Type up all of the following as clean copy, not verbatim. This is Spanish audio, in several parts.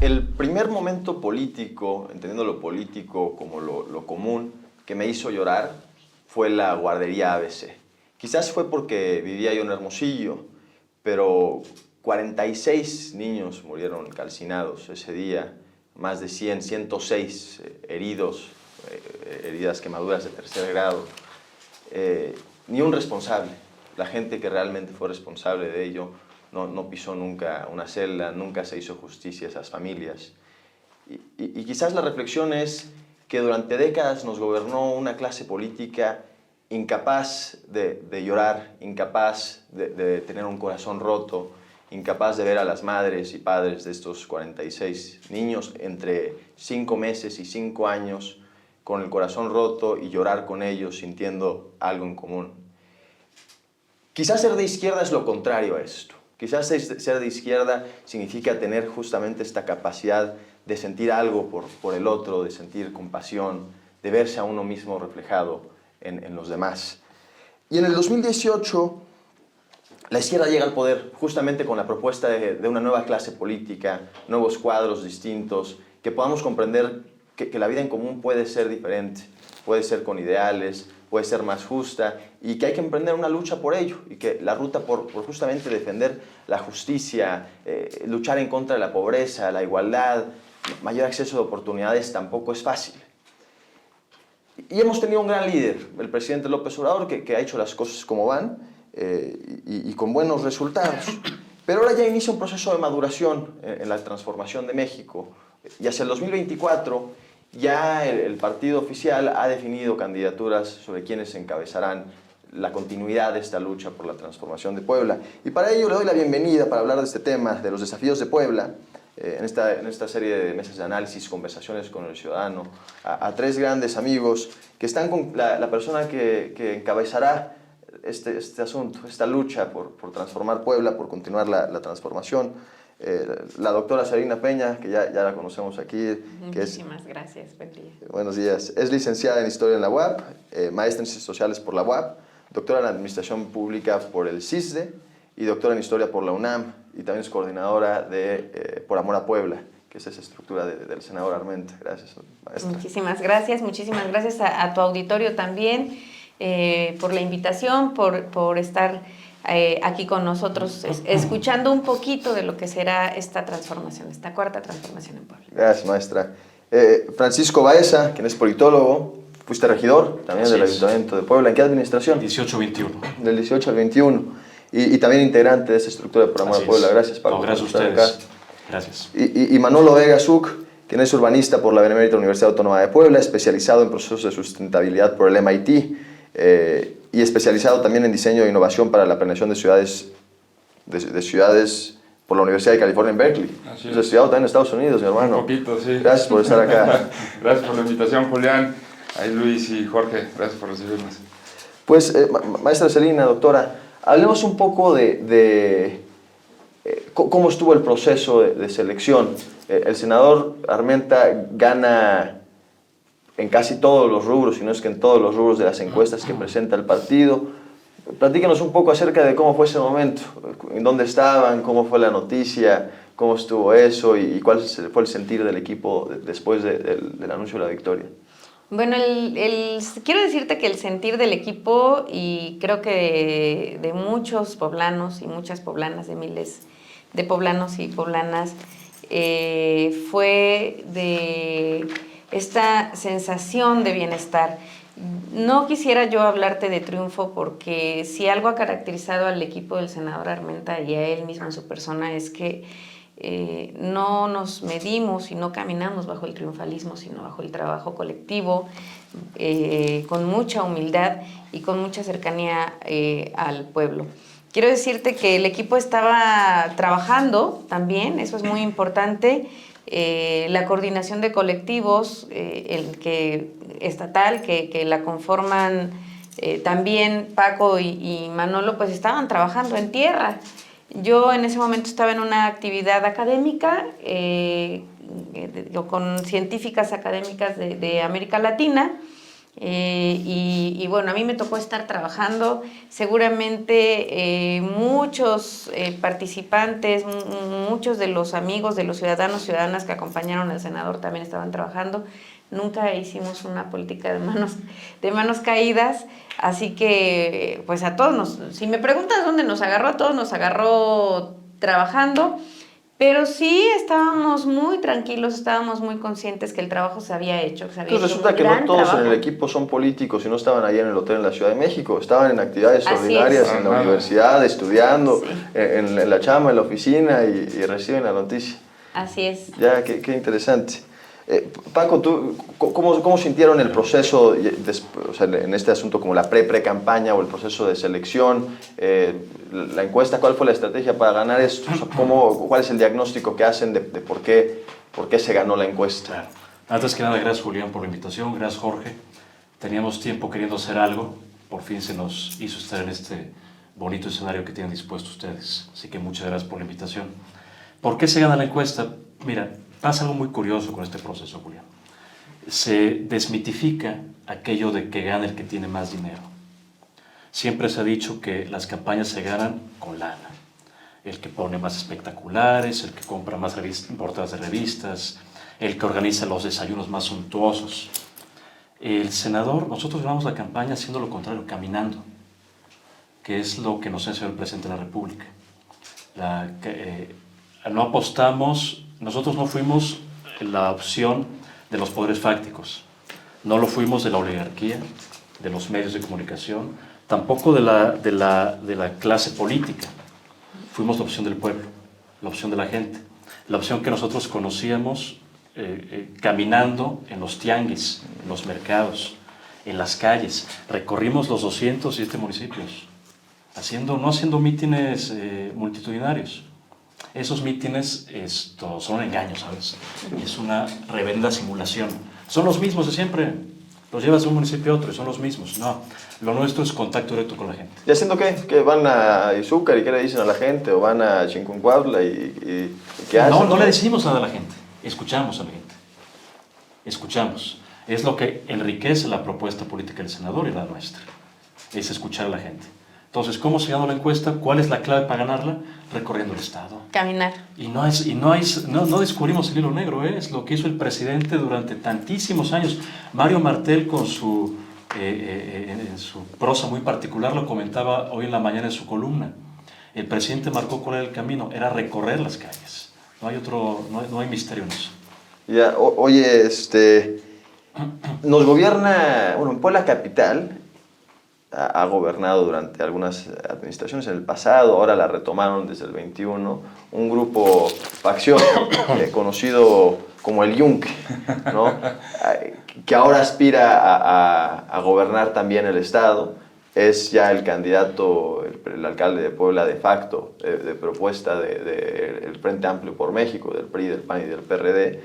El primer momento político, entendiendo lo político como lo común, que me hizo llorar fue la guardería ABC. Quizás fue porque vivía yo en Hermosillo, pero 46 niños murieron calcinados ese día, más de 100, 106 heridos, heridas quemaduras de tercer grado. Ni un responsable. La gente que realmente fue responsable de ello no pisó nunca una celda, nunca se hizo justicia a esas familias. Y quizás la reflexión es que durante décadas nos gobernó una clase política incapaz de llorar, incapaz de tener un corazón roto, incapaz de ver a las madres y padres de estos 46 niños entre 5 meses y 5 años con el corazón roto y llorar con ellos sintiendo algo en común. Quizás ser de izquierda es lo contrario a esto. Quizás ser de izquierda significa tener justamente esta capacidad de sentir algo por el otro, de sentir compasión, de verse a uno mismo reflejado en los demás. Y en el 2018, la izquierda llega al poder justamente con la propuesta de una nueva clase política, nuevos cuadros distintos, que podamos comprender que la vida en común puede ser diferente, puede ser con ideales, puede ser más justa y que hay que emprender una lucha por ello y que la ruta por justamente defender la justicia, luchar en contra de la pobreza, la igualdad, mayor acceso de oportunidades tampoco es fácil. Y hemos tenido un gran líder, el presidente López Obrador, que ha hecho las cosas como van y con buenos resultados. Pero ahora ya inicia un proceso de maduración en la transformación de México y hacia el 2024 ya el partido oficial ha definido candidaturas sobre quienes encabezarán la continuidad de esta lucha por la transformación de Puebla. Y para ello le doy la bienvenida para hablar de este tema, de los desafíos de Puebla, en esta serie de mesas de análisis, conversaciones con el ciudadano, a tres grandes amigos que están con la persona que encabezará este asunto, esta lucha por transformar Puebla, por continuar la transformación. La doctora Sarina Peña, que ya la conocemos aquí. Muchísimas gracias, buen día. Buenos días. Es licenciada en Historia en la UAP, maestra en Ciencias Sociales por la UAP, doctora en Administración Pública por el CISDE y doctora en Historia por la UNAM, y también es coordinadora de Por Amor a Puebla, que es esa estructura del senador Armenta. Gracias, maestra. Muchísimas gracias a tu auditorio también por la invitación, por estar aquí con nosotros, escuchando un poquito de lo que será esta transformación, esta cuarta transformación en Puebla. Gracias, maestra. Francisco Baeza, quien es politólogo, fuiste regidor también del Ayuntamiento de Puebla. ¿En qué administración? 18-21. Del 18 al 21. Y también integrante de esa estructura de Por Amor a Puebla. Gracias, Pablo. No, gracias a ustedes. Gracias. Y Manolo Vega Zuc, quien es urbanista por la Benemérita Universidad Autónoma de Puebla, especializado en procesos de sustentabilidad por el MIT y especializado también en diseño e innovación para la planeación de ciudades por la Universidad de California en Berkeley. Así Has estudiado también en Estados Unidos, mi hermano. Un poquito, sí. Gracias por estar acá. Gracias por la invitación, Julián. Ahí Luis y Jorge, gracias por recibirnos. Pues, maestra Celina, doctora, hablemos un poco de cómo estuvo el proceso de selección. El senador Armenta gana en casi todos los rubros, si no es que en todos los rubros de las encuestas que presenta el partido. Platíquenos un poco acerca de cómo fue ese momento, en dónde estaban, cómo fue la noticia, cómo estuvo eso y cuál fue el sentir del equipo después del anuncio de la victoria. Bueno, quiero decirte que el sentir del equipo, y creo que de muchos poblanos y muchas poblanas, de miles de poblanos y poblanas, fue de esta sensación de bienestar. No quisiera yo hablarte de triunfo porque si algo ha caracterizado al equipo del senador Armenta y a él mismo en su persona es que no nos medimos y no caminamos bajo el triunfalismo, sino bajo el trabajo colectivo, con mucha humildad y con mucha cercanía al pueblo. Quiero decirte que el equipo estaba trabajando también, eso es muy importante. La coordinación de colectivos estatal, que la conforman también Paco y Manolo, pues estaban trabajando en tierra. Yo en ese momento estaba en una actividad académica con científicas académicas de América Latina, Y bueno, a mí me tocó estar trabajando. Seguramente muchos participantes, muchos de los amigos, de los ciudadanos, ciudadanas que acompañaron al senador también estaban trabajando. Nunca hicimos una política de manos caídas, así que pues a todos si me preguntas dónde nos agarró, a todos nos agarró trabajando, pero sí estábamos muy tranquilos, estábamos muy conscientes que el trabajo se había hecho. Entonces resulta que no todos en el equipo son políticos y no estaban allá en el hotel en la Ciudad de México, estaban en actividades ordinarias en la universidad, estudiando, en la chamba, en la oficina y reciben la noticia. Así es. Ya, qué interesante. Paco, ¿tú, cómo sintieron el proceso, o sea, en este asunto como la pre-campaña o el proceso de selección, la encuesta? ¿Cuál fue la estrategia para ganar esto? O sea, ¿cuál es el diagnóstico que hacen de por qué se ganó la encuesta? Claro. Antes que nada, gracias Julián por la invitación, gracias Jorge. Teníamos tiempo queriendo hacer algo, por fin se nos hizo estar en este bonito escenario que tienen dispuesto ustedes. Así que muchas gracias por la invitación. ¿Por qué se gana la encuesta? Mira, pasa algo muy curioso con este proceso, Julián. Se desmitifica aquello de que gana el que tiene más dinero. Siempre se ha dicho que las campañas se ganan con lana. El que pone más espectaculares, el que compra más portadas de revistas, el que organiza los desayunos más suntuosos. El senador, nosotros ganamos la campaña haciendo lo contrario, caminando, que es lo que nos enseñó el presidente de la República. No apostamos. Nosotros no fuimos la opción de los poderes fácticos, no lo fuimos de la oligarquía, de los medios de comunicación, tampoco de la clase política. Fuimos la opción del pueblo, la opción de la gente, la opción que nosotros conocíamos caminando en los tianguis, en los mercados, en las calles. Recorrimos los 207 municipios, no haciendo mítines multitudinarios. Esos mítines son engaños, ¿sabes? Es una reverenda simulación. Son los mismos de siempre. Los llevas de un municipio a otro y son los mismos. No, lo nuestro es contacto directo con la gente. ¿Y haciendo qué? ¿Que van a Izúcar y qué le dicen a la gente? ¿O van a Chinconcuautla y qué hacen? No le decimos nada a la gente. Escuchamos a la gente. Escuchamos. Es lo que enriquece la propuesta política del senador y la nuestra. Es escuchar a la gente. Entonces, ¿cómo se ganó la encuesta? ¿Cuál es la clave para ganarla? Recorriendo el Estado. Caminar. Y no descubrimos el hilo negro, es lo que hizo el presidente durante tantísimos años. Mario Martel, con en su prosa muy particular, lo comentaba hoy en la mañana en su columna. El presidente marcó cuál era el camino, era recorrer las calles. No hay misterio en eso. Ya, oye, nos gobierna, bueno, en Puebla capital ha gobernado durante algunas administraciones en el pasado, ahora la retomaron desde el 21, un grupo facción conocido como el Yunque, ¿no? Que ahora aspira a gobernar también el Estado, es ya el candidato, el alcalde de Puebla de facto, de propuesta del Frente Amplio por México, del PRI, del PAN y del PRD.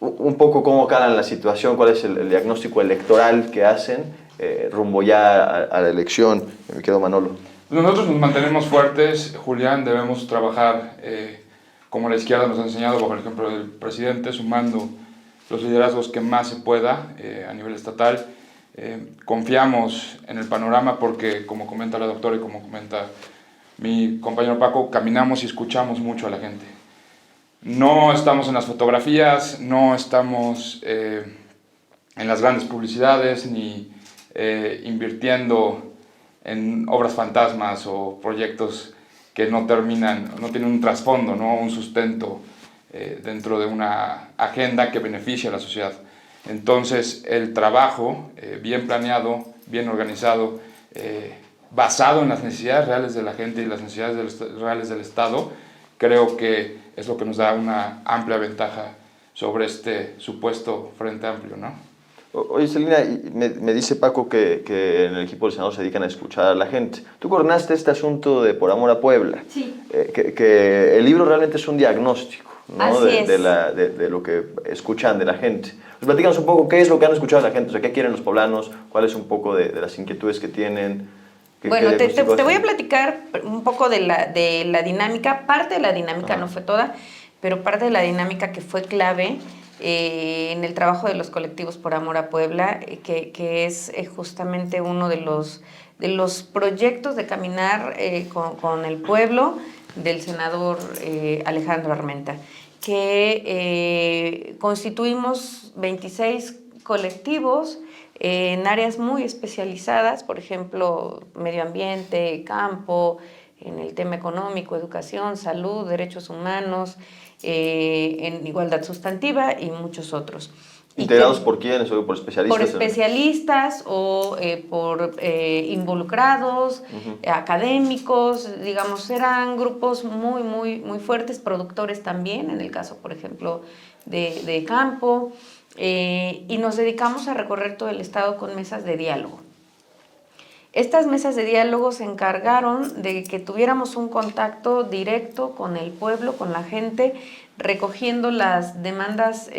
Un poco cómo calan la situación, cuál es el diagnóstico electoral que hacen rumbo ya a la elección. Me quedo Manolo. Nosotros nos mantenemos fuertes, Julián, debemos trabajar como la izquierda nos ha enseñado, bajo el ejemplo del presidente, sumando los liderazgos que más se pueda a nivel estatal. Confiamos en el panorama porque, como comenta la doctora y como comenta mi compañero Paco, caminamos y escuchamos mucho a la gente. No estamos en las fotografías, no estamos en las grandes publicidades, ni invirtiendo en obras fantasmas o proyectos que no terminan, no tienen un trasfondo, ¿no? Un sustento dentro de una agenda que beneficia a la sociedad. Entonces, el trabajo bien planeado, bien organizado, basado en las necesidades reales de la gente y las necesidades reales del Estado, creo que es lo que nos da una amplia ventaja sobre este supuesto Frente Amplio, ¿no? Oye, Celina, me dice Paco que en el equipo del Senado se dedican a escuchar a la gente. Tú coordinaste este asunto de Por Amor a Puebla. Sí. Que el libro realmente es un diagnóstico, ¿no? Así es. De lo que escuchan de la gente. Pues platícanos un poco qué es lo que han escuchado de la gente, o sea, qué quieren los poblanos, cuáles un poco de las inquietudes que tienen. Bueno, te voy a platicar un poco de la dinámica. Parte de la dinámica, no fue toda, pero parte de la dinámica que fue clave en el trabajo de los colectivos por amor a Puebla, que es justamente uno de los proyectos de caminar con el pueblo del senador Alejandro Armenta, que constituimos 26 colectivos en áreas muy especializadas, por ejemplo, medio ambiente, campo, en el tema económico, educación, salud, derechos humanos, en igualdad sustantiva y muchos otros. ¿Integrados por quiénes o por especialistas? Por especialistas o por involucrados, académicos, digamos, eran grupos muy, muy, muy fuertes, productores también, en el caso, por ejemplo, de campo, y nos dedicamos a recorrer todo el estado con mesas de diálogo. Estas mesas de diálogo se encargaron de que tuviéramos un contacto directo con el pueblo, con la gente, recogiendo las demandas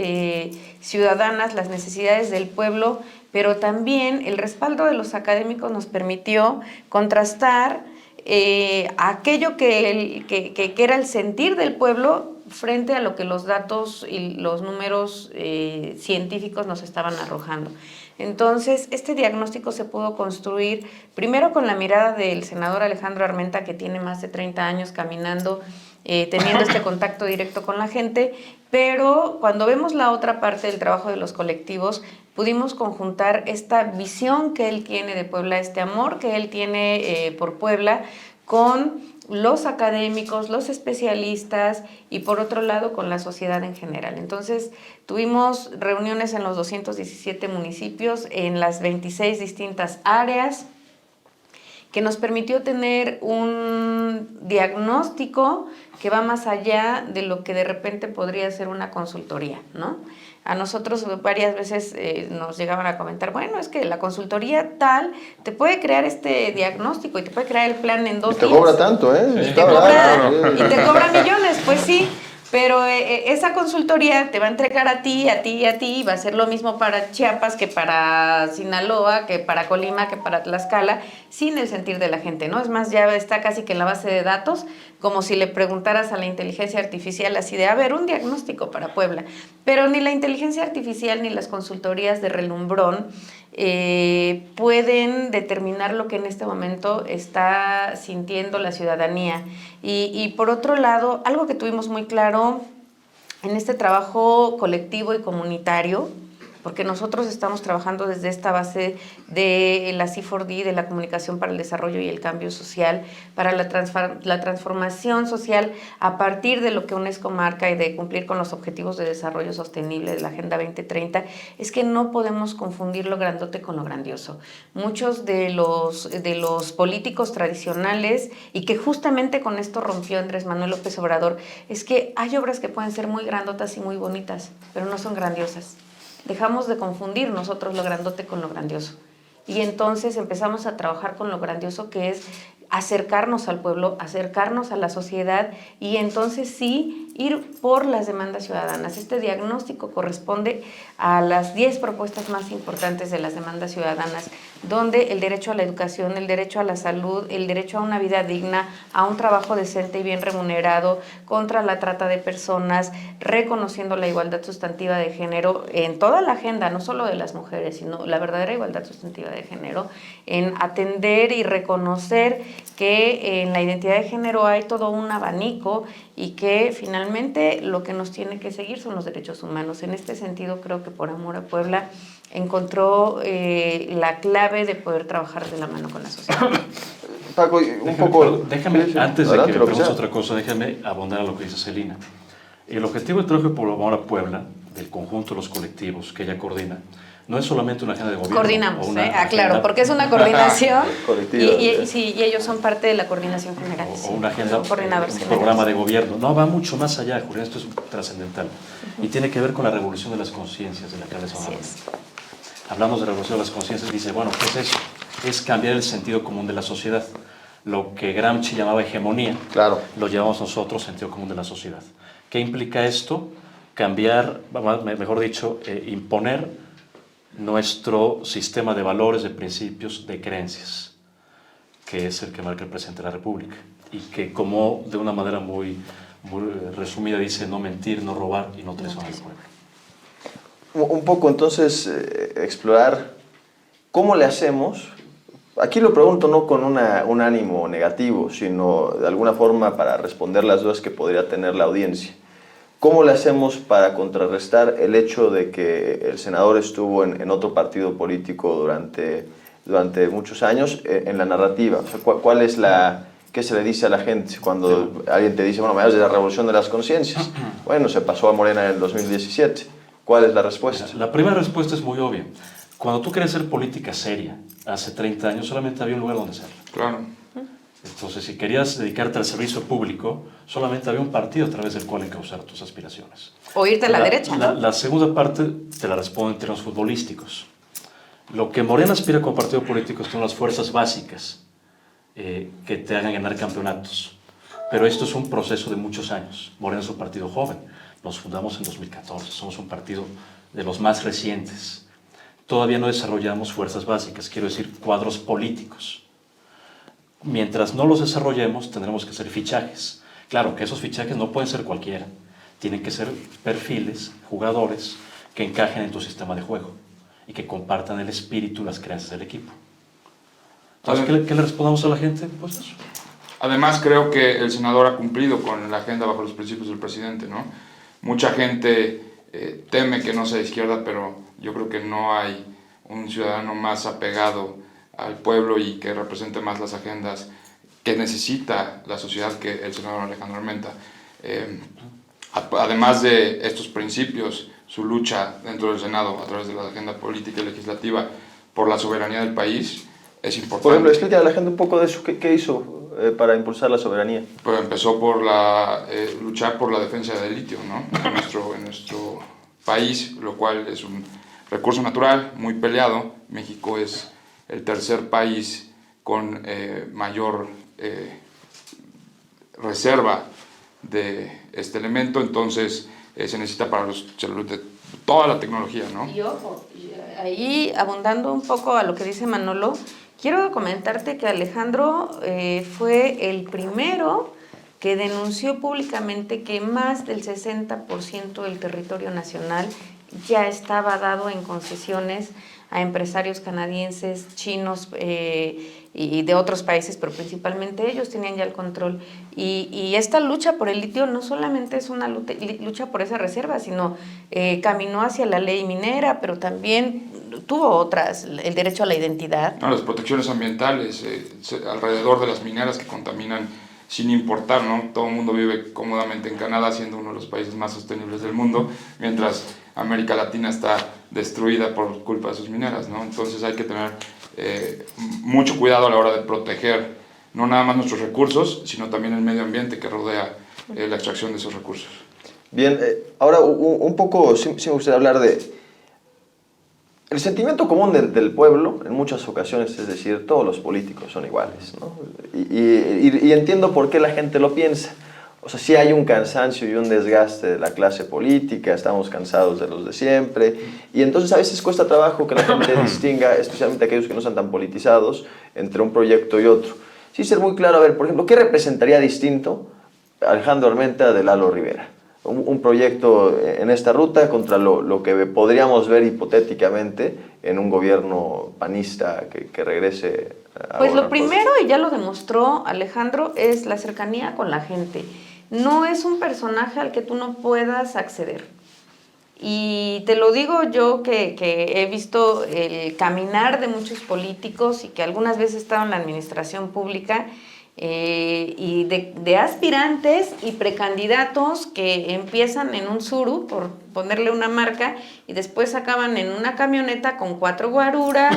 ciudadanas, las necesidades del pueblo, pero también el respaldo de los académicos nos permitió contrastar aquello que era el sentir del pueblo frente a lo que los datos y los números científicos nos estaban arrojando. Entonces, este diagnóstico se pudo construir primero con la mirada del senador Alejandro Armenta, que tiene más de 30 años caminando, teniendo este contacto directo con la gente, pero cuando vemos la otra parte del trabajo de los colectivos, pudimos conjuntar esta visión que él tiene de Puebla, este amor que él tiene por Puebla, con los académicos, los especialistas y por otro lado con la sociedad en general. Entonces tuvimos reuniones en los 217 municipios, en las 26 distintas áreas, que nos permitió tener un diagnóstico que va más allá de lo que de repente podría ser una consultoría, ¿no? A nosotros varias veces nos llegaban a comentar, bueno, es que la consultoría tal te puede crear este diagnóstico y te puede crear el plan en 2 días. Y te cobra tanto, ¿eh? Y te cobra millones, pues sí. Pero esa consultoría te va a entregar a ti, y va a ser lo mismo para Chiapas que para Sinaloa, que para Colima, que para Tlaxcala, sin el sentir de la gente, ¿no? Es más, ya está casi que en la base de datos, como si le preguntaras a la inteligencia artificial así de, a ver, un diagnóstico para Puebla. Pero ni la inteligencia artificial ni las consultorías de relumbrón pueden determinar lo que en este momento está sintiendo la ciudadanía. Y por otro lado, algo que tuvimos muy claro en este trabajo colectivo y comunitario, porque nosotros estamos trabajando desde esta base de la C4D, de la Comunicación para el Desarrollo y el Cambio Social, para la transformación social a partir de lo que UNESCO marca y de cumplir con los Objetivos de Desarrollo Sostenible de la Agenda 2030, es que no podemos confundir lo grandote con lo grandioso. Muchos de los políticos tradicionales, y que justamente con esto rompió Andrés Manuel López Obrador, es que hay obras que pueden ser muy grandotas y muy bonitas, pero no son grandiosas. Dejamos de confundir nosotros lo grandote con lo grandioso. Y entonces empezamos a trabajar con lo grandioso, que es acercarnos al pueblo, acercarnos a la sociedad y entonces sí ir por las demandas ciudadanas. Este diagnóstico corresponde a las 10 propuestas más importantes de las demandas ciudadanas, donde el derecho a la educación, el derecho a la salud, el derecho a una vida digna, a un trabajo decente y bien remunerado, contra la trata de personas, reconociendo la igualdad sustantiva de género en toda la agenda, no solo de las mujeres, sino la verdadera igualdad sustantiva de género, en atender y reconocer que en la identidad de género hay todo un abanico y que finalmente lo que nos tiene que seguir son los derechos humanos. En este sentido, creo que Por Amor a Puebla encontró la clave de poder trabajar de la mano con la sociedad. Paco, Déjame, antes de adelante, que lo me que preguntes sea. otra cosa, déjame abundar a lo que dice Celina. El objetivo del trabajo de Por Amor a Puebla, del conjunto de los colectivos que ella coordina, no es solamente una agenda de gobierno. Coordinamos, claro, porque es una coordinación colectiva. sí, y ellos son parte de la coordinación general. O una agenda, un programa de gobierno. No, va mucho más allá, Julián, esto es trascendental. Y tiene que ver con la revolución de las conciencias de la que habla Hablamos de revolución de las conciencias, dice, bueno, ¿qué es eso? Es cambiar el sentido común de la sociedad. Lo que Gramsci llamaba hegemonía, claro, lo llamamos nosotros sentido común de la sociedad. ¿Qué implica esto? Cambiar, mejor dicho, imponer nuestro sistema de valores, de principios, de creencias, que es el que marca el presidente de la República y que, como de una manera muy resumida dice, no mentir, no robar y no traicionar al pueblo. un poco entonces explorar cómo le hacemos. Aquí lo pregunto no con un ánimo negativo, sino de alguna forma para responder las dudas que podría tener la audiencia. ¿Cómo le hacemos para contrarrestar el hecho de que el senador estuvo en otro partido político durante muchos años en la narrativa? O sea, ¿cuál es qué se le dice a la gente cuando alguien te dice, bueno, me hablas de la revolución de las conciencias? Bueno, se pasó a Morena en el 2017. ¿Cuál es la respuesta? La primera respuesta es muy obvia. Cuando tú querías hacer política seria, hace 30 años solamente había un lugar donde hacerlo. Claro. Entonces, si querías dedicarte al servicio público, solamente había un partido a través del cual encauzar tus aspiraciones. O irte a la derecha, ¿no? La segunda parte te la respondo en términos futbolísticos. Lo que Morena aspira como partido político son las fuerzas básicas que te hagan ganar campeonatos. Pero esto es un proceso de muchos años. Morena es un partido joven. Nos fundamos en 2014. Somos un partido de los más recientes. Todavía no desarrollamos fuerzas básicas, quiero decir, cuadros políticos. Mientras no los desarrollemos, tendremos que hacer fichajes. Claro que esos fichajes no pueden ser cualquiera. Tienen que ser perfiles, jugadores que encajen en tu sistema de juego y que compartan el espíritu y las creencias del equipo. Entonces, ¿qué le respondamos a la gente? Pues eso. Además, creo que el senador ha cumplido con la agenda bajo los principios del presidente, ¿no? Mucha gente teme que no sea de izquierda, pero yo creo que no hay un ciudadano más apegado al pueblo y que represente más las agendas que necesita la sociedad que el senador Alejandro Armenta. Además de estos principios, su lucha dentro del Senado a través de la agenda política y legislativa por la soberanía del país es importante. Por ejemplo, explícale a la gente un poco de eso. ¿Qué hizo para impulsar la soberanía? Pues empezó por luchar por la defensa del litio, ¿no? en nuestro país, lo cual es un recurso natural muy peleado. México es el tercer país con mayor reserva de este elemento, entonces se necesita para toda la tecnología, ¿no? Y ojo, ahí abundando un poco a lo que dice Manolo, quiero comentarte que Alejandro fue el primero que denunció públicamente que más del 60% del territorio nacional ya estaba dado en concesiones a empresarios canadienses, chinos y de otros países, pero principalmente ellos tenían ya el control. Y esta lucha por el litio no solamente es una lucha por esa reserva, sino caminó hacia la ley minera, pero también tuvo otras, el derecho a la identidad. No, las protecciones ambientales alrededor de las mineras que contaminan sin importar, ¿no? Todo el mundo vive cómodamente en Canadá, siendo uno de los países más sostenibles del mundo, mientras América Latina está destruida por culpa de sus mineras, ¿no? Entonces hay que tener mucho cuidado a la hora de proteger no nada más nuestros recursos, sino también el medio ambiente que rodea la extracción de esos recursos. Bien, ahora un poco sí me gustaría hablar de el sentimiento común del pueblo. En muchas ocasiones, es decir, todos los políticos son iguales, ¿no? Y entiendo por qué la gente lo piensa. O sea, sí hay un cansancio y un desgaste de la clase política, estamos cansados de los de siempre, y entonces a veces cuesta trabajo que la gente distinga, especialmente aquellos que no están tan politizados, entre un proyecto y otro. Sí ser muy claro, a ver, por ejemplo, ¿qué representaría distinto Alejandro Armenta de Lalo Rivera? Un proyecto en esta ruta contra lo que podríamos ver hipotéticamente en un gobierno panista que regrese a Pues lo primero, y ya lo demostró Alejandro, es la cercanía con la gente. No es un personaje al que tú no puedas acceder. Y te lo digo yo que he visto el caminar de muchos políticos y que algunas veces he estado en la administración pública, y de aspirantes y precandidatos que empiezan en un suru, por ponerle una marca, y después acaban en una camioneta con 4 guaruras,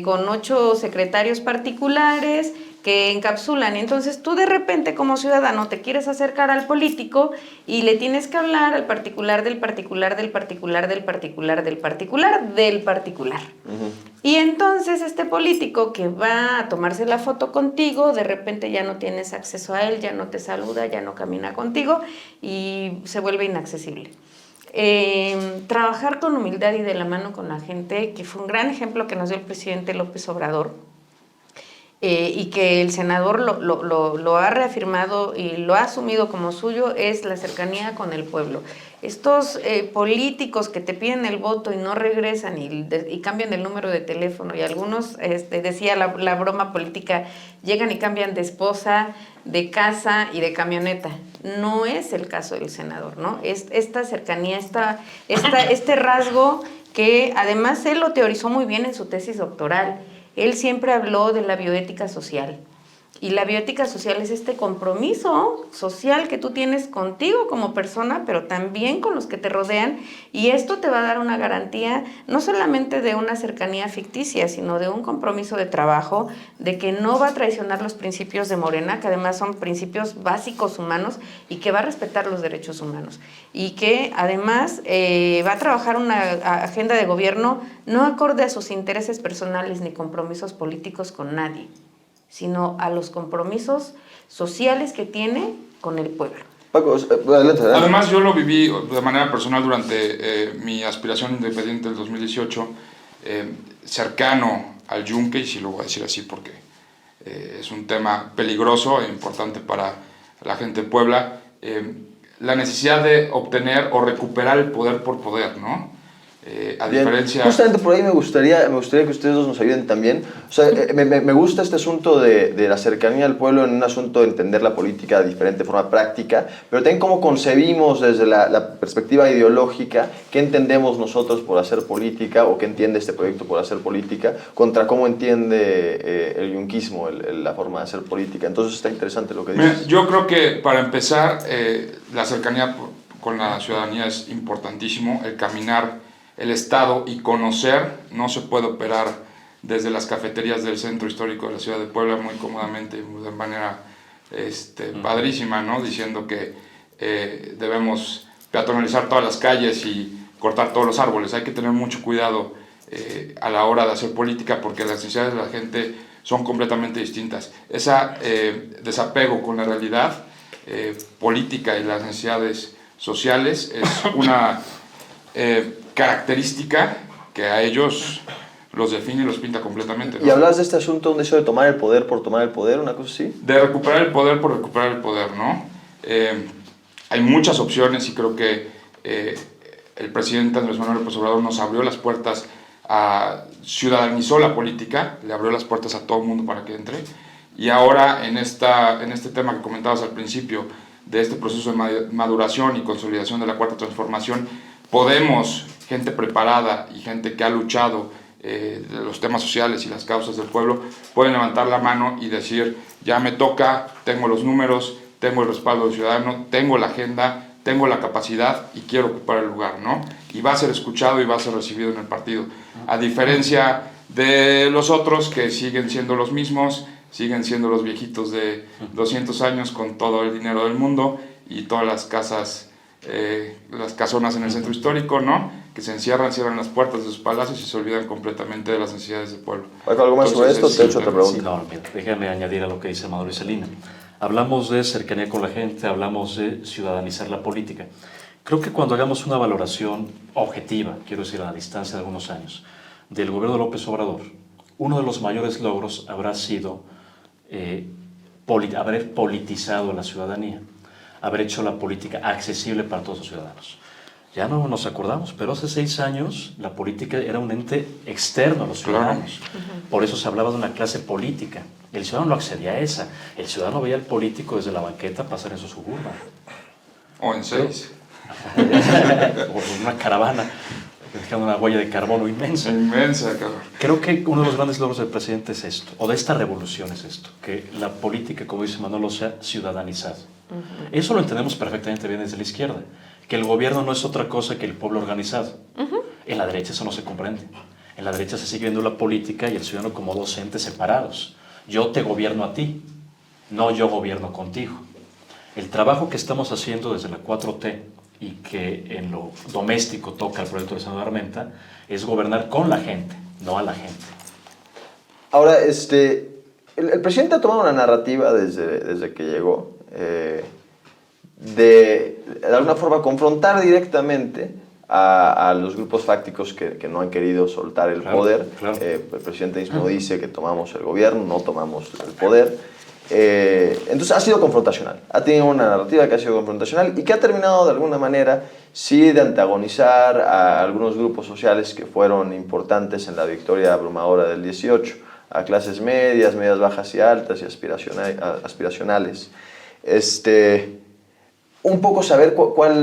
con 8 secretarios particulares que encapsulan. Entonces tú de repente como ciudadano te quieres acercar al político y le tienes que hablar al particular del particular del particular del particular del particular del particular. Y entonces este político que va a tomarse la foto contigo, de repente ya no tienes acceso a él, ya no te saluda, ya no camina contigo y se vuelve inaccesible. Trabajar con humildad y de la mano con la gente, que fue un gran ejemplo que nos dio el presidente López Obrador. y que el senador lo ha reafirmado y lo ha asumido como suyo, es la cercanía con el pueblo. Estos políticos que te piden el voto y no regresan y cambian el número de teléfono, y algunos, decía la broma política, llegan y cambian de esposa, de casa y de camioneta. No es el caso del senador, ¿no? Esta cercanía, este rasgo que además él lo teorizó muy bien en su tesis doctoral. Él siempre habló de la bioética social. Y la bioética social es este compromiso social que tú tienes contigo como persona, pero también con los que te rodean. Y esto te va a dar una garantía no solamente de una cercanía ficticia, sino de un compromiso de trabajo, de que no va a traicionar los principios de Morena, que además son principios básicos humanos, y que va a respetar los derechos humanos. Y que además va a trabajar una agenda de gobierno no acorde a sus intereses personales ni compromisos políticos con nadie, sino a los compromisos sociales que tiene con el pueblo. Paco, adelante. Además, yo lo viví de manera personal durante mi aspiración independiente del 2018, cercano al yunque, y sí lo voy a decir así porque es un tema peligroso e importante para la gente de Puebla, la necesidad de obtener o recuperar el poder por poder, ¿no? A Bien. diferencia... Justamente por ahí me gustaría que ustedes dos nos ayuden también. O sea, me gusta este asunto de la cercanía al pueblo en un asunto de entender la política de diferente forma práctica, pero también cómo concebimos desde la perspectiva ideológica qué entendemos nosotros por hacer política o qué entiende este proyecto por hacer política contra cómo entiende el yunquismo la forma de hacer política. Entonces está interesante lo que dices. Yo creo que para empezar, la cercanía con la ciudadanía es importantísimo, el caminar el Estado y conocer. No se puede operar desde las cafeterías del centro histórico de la ciudad de Puebla muy cómodamente, de manera padrísima, ¿no? Diciendo que debemos peatonalizar todas las calles y cortar todos los árboles. Hay que tener mucho cuidado a la hora de hacer política porque las necesidades de la gente son completamente distintas. Ese desapego con la realidad política y las necesidades sociales es una característica que a ellos los define y los pinta completamente, ¿no? Y hablas de este asunto, de eso de tomar el poder por tomar el poder, una cosa así. De recuperar el poder por recuperar el poder, ¿no? Hay muchas opciones y creo que el presidente Andrés Manuel López Obrador nos abrió las puertas, ciudadanizó la política, le abrió las puertas a todo el mundo para que entre. Y ahora en este tema que comentabas al principio, de este proceso de maduración y consolidación de la Cuarta Transformación, podemos, gente preparada y gente que ha luchado los temas sociales y las causas del pueblo, pueden levantar la mano y decir, ya me toca, tengo los números, tengo el respaldo del ciudadano, tengo la agenda, tengo la capacidad y quiero ocupar el lugar, ¿no? Y va a ser escuchado y va a ser recibido en el partido. A diferencia de los otros que siguen siendo los mismos, siguen siendo los viejitos de 200 años con todo el dinero del mundo y todas las casas, las casonas en el centro histórico, ¿no? Que se encierran, cierran las puertas de sus palacios y se olvidan completamente de las necesidades del pueblo. ¿Algo más sobre esto? Te he hecho otra pregunta. Sí, no, mira, déjame añadir a lo que dice Amador y Celina. Hablamos de cercanía con la gente, hablamos de ciudadanizar la política. Creo que cuando hagamos una valoración objetiva, quiero decir a la distancia de algunos años, del gobierno de López Obrador, uno de los mayores logros habrá sido haber politizado a la ciudadanía, haber hecho la política accesible para todos los ciudadanos. Ya no nos acordamos, pero hace 6 años la política era un ente externo a los ciudadanos. Por eso se hablaba de una clase política. El ciudadano no accedía a esa. El ciudadano veía al político desde la banqueta pasar en su Suburban. O en 6. O en una caravana, dejando una huella de carbono inmensa. Inmensa, cabrón. Creo que uno de los grandes logros del presidente es esto, o de esta revolución es esto, que la política, como dice Manolo, sea ciudadanizada. Eso lo entendemos perfectamente bien desde la izquierda, que el gobierno no es otra cosa que el pueblo organizado. En la derecha eso no se comprende. En la derecha se sigue viendo la política y el ciudadano como dos entes separados. Yo te gobierno a ti, no yo gobierno contigo. El trabajo que estamos haciendo desde la 4T y que en lo doméstico toca el proyecto de senador Armenta es gobernar con la gente, no a la gente. Ahora, el presidente ha tomado una narrativa desde que llegó de alguna forma confrontar directamente a los grupos fácticos que no han querido soltar el poder. Claro. El presidente mismo dice que tomamos el gobierno, no tomamos el poder. Entonces ha sido confrontacional, ha tenido una narrativa que ha sido confrontacional y que ha terminado de alguna manera sí de antagonizar a algunos grupos sociales que fueron importantes en la victoria abrumadora del 18, a clases medias, medias bajas y altas y aspiracionales. Un poco saber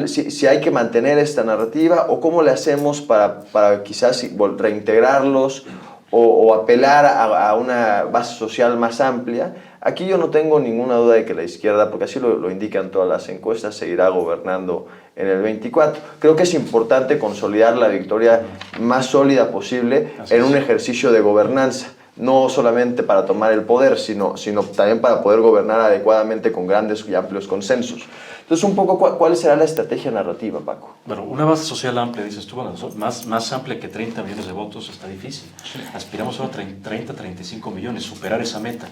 si hay que mantener esta narrativa o cómo le hacemos para quizás reintegrarlos o apelar a una base social más amplia. Aquí yo no tengo ninguna duda de que la izquierda, porque así lo indican todas las encuestas, seguirá gobernando en el 24. Creo que es importante consolidar la victoria más sólida posible en un ejercicio de gobernanza, no solamente para tomar el poder, sino también para poder gobernar adecuadamente con grandes y amplios consensos. Entonces, un poco, ¿cuál será la estrategia narrativa, Paco? Bueno, una base social amplia, dices tú, bueno, más amplia que 30 millones de votos está difícil. Aspiramos ahora a 30, 35 millones, superar esa meta.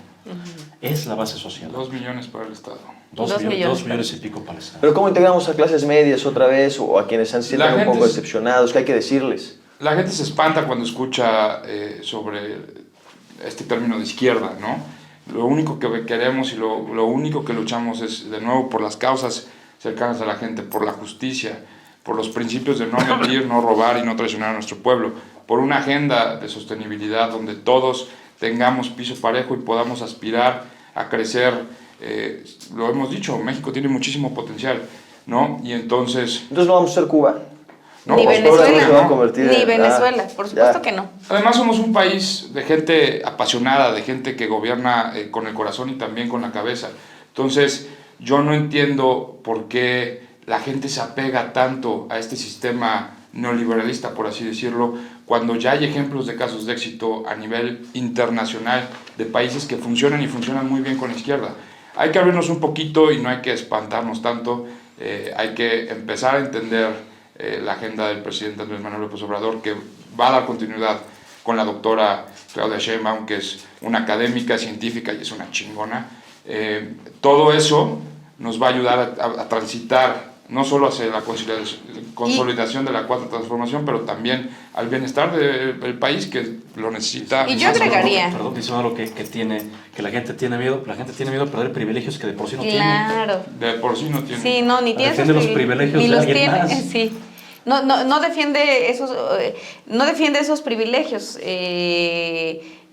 Es la base social. 2 millones para el Estado. 2 millones y pico para el Estado. Pero ¿cómo integramos a clases medias otra vez o a quienes se sienten un poco decepcionados? ¿Qué hay que decirles? La gente se espanta cuando escucha sobre este término de izquierda, ¿no? Lo único que queremos y lo único que luchamos es, de nuevo, por las causas cercanas a la gente, por la justicia, por los principios de no mentir, no robar y no traicionar a nuestro pueblo, por una agenda de sostenibilidad donde todos tengamos piso parejo y podamos aspirar a crecer. Lo hemos dicho, México tiene muchísimo potencial, ¿no? Y entonces no vamos a ser Cuba. No, ni Venezuela, por supuesto que no. Además somos un país de gente apasionada, de gente que gobierna con el corazón y también con la cabeza. Entonces yo no entiendo por qué la gente se apega tanto a este sistema neoliberalista, por así decirlo, cuando ya hay ejemplos de casos de éxito a nivel internacional de países que funcionan y funcionan muy bien con la izquierda. Hay que abrirnos un poquito y no hay que espantarnos tanto, hay que empezar a entender la agenda del presidente Andrés Manuel López Obrador, que va a dar continuidad con la doctora Claudia Sheinbaum, que es una académica científica y es una chingona. Todo eso nos va a ayudar a transitar no solo hacia la consolidación de la cuarta transformación, pero también al bienestar del país que lo necesita. Y yo agregaría... Perdón, dice algo que la gente tiene miedo. La gente tiene miedo de perder privilegios que de por sí no tiene. Claro. De por sí no tiene. Sí, no, ni tiene defiende los privilegios ni de los alguien tiene, más. Sí. No defiende esos privilegios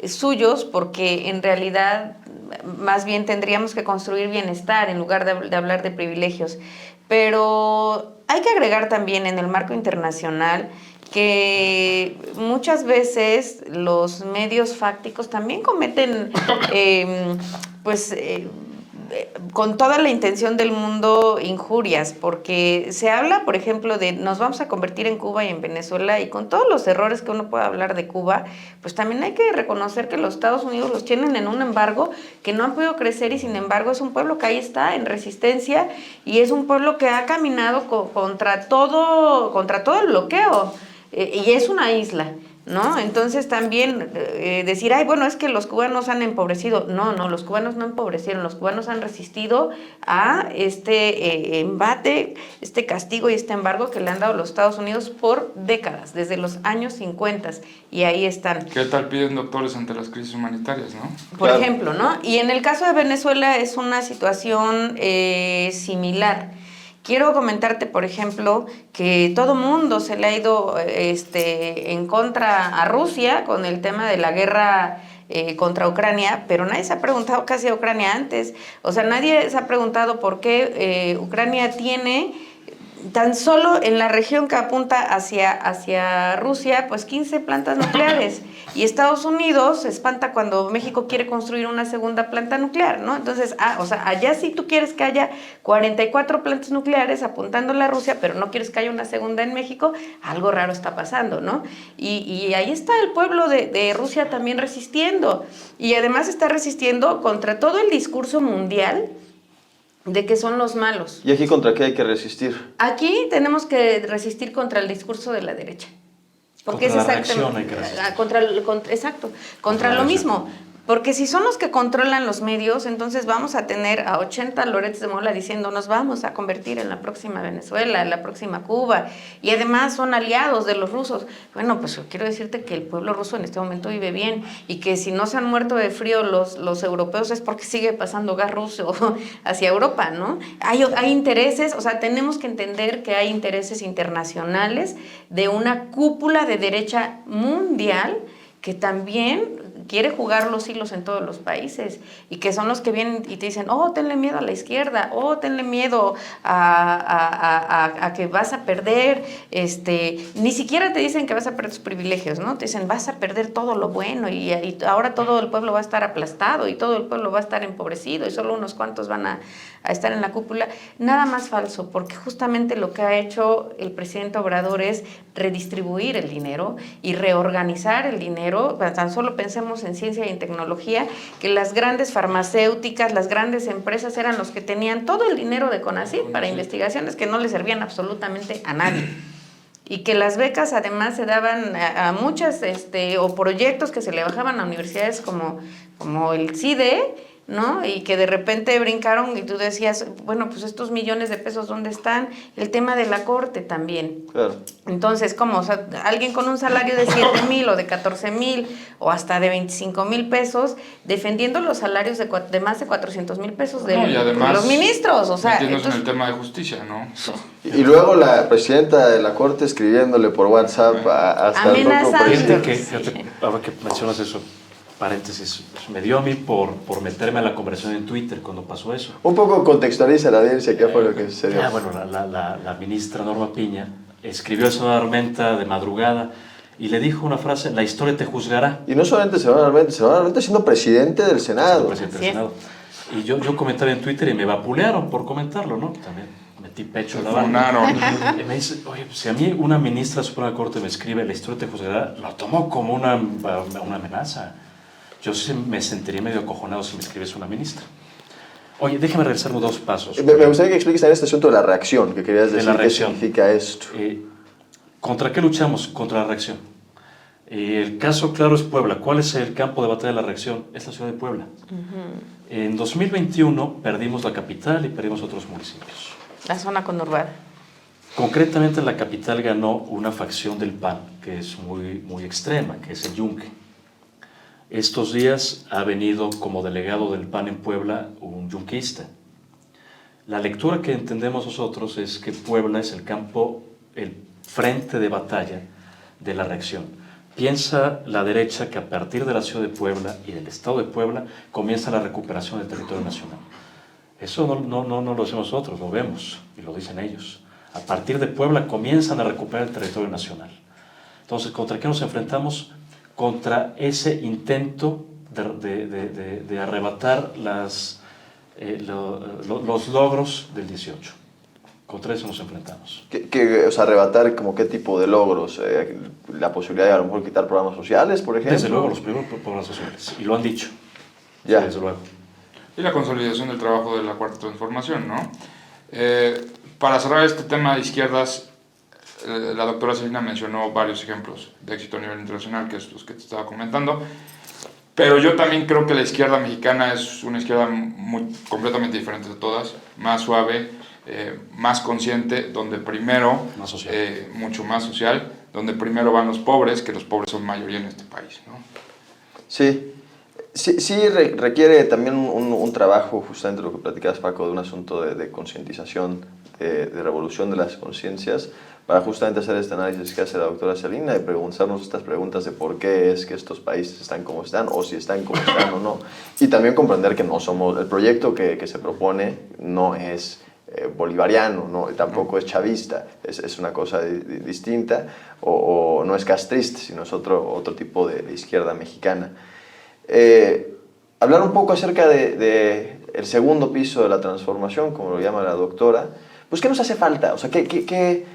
suyos, porque en realidad más bien tendríamos que construir bienestar en lugar de hablar de privilegios. Pero hay que agregar también en el marco internacional que muchas veces los medios fácticos también cometen con toda la intención del mundo injurias, porque se habla, por ejemplo, de nos vamos a convertir en Cuba y en Venezuela, y con todos los errores que uno puede hablar de Cuba, pues también hay que reconocer que los Estados Unidos los tienen en un embargo, que no han podido crecer, y sin embargo es un pueblo que ahí está en resistencia, y es un pueblo que ha caminado contra todo el bloqueo, y es una isla, ¿no? Entonces también decir, bueno, es que los cubanos han empobrecido. No, los cubanos no empobrecieron, los cubanos han resistido a este embate, este castigo y este embargo que le han dado los Estados Unidos por décadas, desde los años 50, y ahí están. ¿Qué tal piden doctores ante las crisis humanitarias, no? Por ejemplo, ¿no? Y en el caso de Venezuela es una situación similar. Quiero comentarte, por ejemplo, que todo mundo se le ha ido en contra a Rusia con el tema de la guerra contra Ucrania, pero nadie se ha preguntado qué hacía Ucrania antes. O sea, nadie se ha preguntado por qué Ucrania tiene tan solo en la región que apunta hacia Rusia, pues 15 plantas nucleares. Y Estados Unidos se espanta cuando México quiere construir una segunda planta nuclear, ¿no? Entonces, allá sí tú quieres que haya 44 plantas nucleares apuntándole a Rusia, pero no quieres que haya una segunda en México, algo raro está pasando, ¿no? Y ahí está el pueblo de Rusia también resistiendo. Y además está resistiendo contra todo el discurso mundial de que son los malos. ¿Y aquí contra qué hay que resistir? Aquí tenemos que resistir contra el discurso de la derecha. Porque contra es exactamente la reacción hay que resistir. contra lo mismo. Porque si son los que controlan los medios, entonces vamos a tener a 80 Lorets de Mola diciendo nos vamos a convertir en la próxima Venezuela, en la próxima Cuba, y además son aliados de los rusos. Bueno, pues yo quiero decirte que el pueblo ruso en este momento vive bien, y que si no se han muerto de frío los europeos es porque sigue pasando gas ruso hacia Europa, ¿no? Hay intereses, o sea, tenemos que entender que hay intereses internacionales de una cúpula de derecha mundial que también quiere jugar los hilos en todos los países, y que son los que vienen y te dicen, oh, tenle miedo a la izquierda, oh, tenle miedo a que vas a perder, ni siquiera te dicen que vas a perder tus privilegios, ¿no? Te dicen, vas a perder todo lo bueno, y ahora todo el pueblo va a estar aplastado, y todo el pueblo va a estar empobrecido, y solo unos cuantos van a estar en la cúpula. Nada más falso, porque justamente lo que ha hecho el presidente Obrador es redistribuir el dinero y reorganizar el dinero. Tan solo pensemos en ciencia y en tecnología, que las grandes farmacéuticas, las grandes empresas eran los que tenían todo el dinero de CONACYT para investigaciones que no le servían absolutamente a nadie. Y que las becas además se daban a muchas, o proyectos que se le bajaban a universidades como el CIDE, ¿no? Y que de repente brincaron y tú decías, bueno, pues estos millones de pesos, ¿dónde están? El tema de la corte también. Claro. Entonces, ¿cómo? O sea, alguien con un salario de 7,000 o de 14,000 o hasta de 25,000 pesos, defendiendo los salarios de más de 400,000 pesos de los ministros. O sea, entonces, en el tema de justicia, ¿no? Y luego la presidenta de la Corte escribiéndole por WhatsApp hasta el propio presidente. Fíjate, ahora que mencionas eso, paréntesis, me dio a mí por meterme a la conversación en Twitter cuando pasó eso. Un poco contextualiza la audiencia, ¿qué fue lo que sucedió? Bueno, la ministra Norma Piña escribió al senador Armenta de madrugada y le dijo una frase, la historia te juzgará. Y no solamente el senador Armenta siendo presidente del Senado. Presidente del Senado. Y yo comentaba en Twitter y me vapulearon por comentarlo, ¿no? También metí pecho en la banda. Y me dice, oye, si a mí una ministra de la Suprema Corte me escribe, la historia te juzgará, lo tomo como una amenaza. Yo sí me sentiría medio acojonado si me escribiese una ministra. Oye, déjame regresarme 2 pasos. Me gustaría que expliques en este asunto de la reacción, que querías decir qué significa esto. ¿Contra qué luchamos? Contra la reacción. El caso claro es Puebla. ¿Cuál es el campo de batalla de la reacción? Es la ciudad de Puebla. En 2021 perdimos la capital y perdimos otros municipios. La zona conurbada. Concretamente en la capital ganó una facción del PAN, que es muy extrema, que es el Yunque. Estos días ha venido como delegado del PAN en Puebla un yunquista. La lectura que entendemos nosotros es que Puebla es el campo, el frente de batalla de la reacción. Piensa la derecha que a partir de la ciudad de Puebla y del estado de Puebla comienza la recuperación del territorio nacional. Eso no lo hacemos nosotros, lo vemos y lo dicen ellos. A partir de Puebla comienzan a recuperar el territorio nacional. Entonces, ¿contra qué nos enfrentamos? Contra ese intento de arrebatar los logros del 18. Contra eso nos enfrentamos. O sea, arrebatar como qué tipo de logros, la posibilidad de a lo mejor quitar programas sociales, por ejemplo. Desde luego, los primeros programas sociales, y lo han dicho. Ya. Sí, desde luego. Y la consolidación del trabajo de la Cuarta Transformación, ¿no? Para cerrar este tema de izquierdas, la doctora Celina mencionó varios ejemplos de éxito a nivel internacional, que es los que te estaba comentando, pero yo también creo que la izquierda mexicana es una izquierda completamente diferente de todas, más suave, más consciente, donde primero, más social. Mucho más social, donde primero van los pobres, que los pobres son mayoría en este país, ¿no? Sí. Sí requiere también un trabajo, justamente lo que platicabas, Paco, de un asunto de concientización, de revolución de las conciencias, para justamente hacer este análisis que hace la doctora Celina y preguntarnos estas preguntas de por qué es que estos países están como están, o si están como están o no. Y también comprender que no somos, el proyecto que se propone no es bolivariano, ¿no? Tampoco es chavista, es una cosa distinta, o no es castrista, sino es otro tipo de izquierda mexicana. Hablar un poco acerca de el segundo piso de la transformación, como lo llama la doctora, pues ¿qué nos hace falta? O sea, ¿qué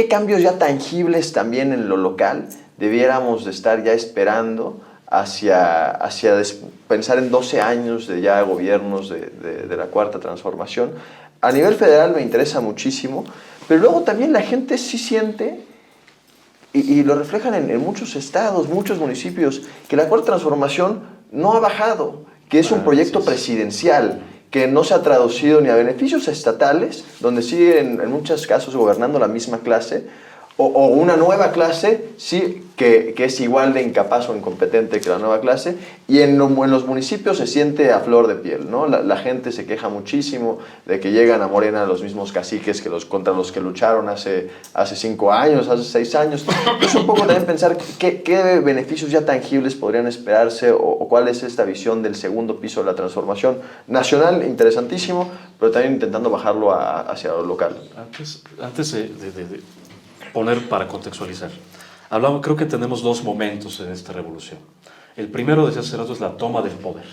cambios ya tangibles también en lo local debiéramos de estar ya esperando hacia pensar en 12 años de ya gobiernos de la Cuarta Transformación? A nivel federal me interesa muchísimo, pero luego también la gente sí siente y lo reflejan en muchos estados, muchos municipios, que la Cuarta Transformación no ha bajado, que es un proyecto presidencial, que no se ha traducido ni a beneficios estatales, donde sigue en muchos casos gobernando la misma clase, o una nueva clase, sí, que es igual de incapaz o incompetente que la nueva clase, y en los municipios se siente a flor de piel, ¿no? La gente se queja muchísimo de que llegan a Morena los mismos caciques que contra los que lucharon hace 5 años, hace 6 años. Es un poco también pensar qué beneficios ya tangibles podrían esperarse, o cuál es esta visión del segundo piso de la transformación nacional, interesantísimo, pero también intentando bajarlo hacia lo local. Antes de poner para contextualizar. Creo que tenemos 2 momentos en esta revolución. El primero, decía hace rato, es la toma del poder.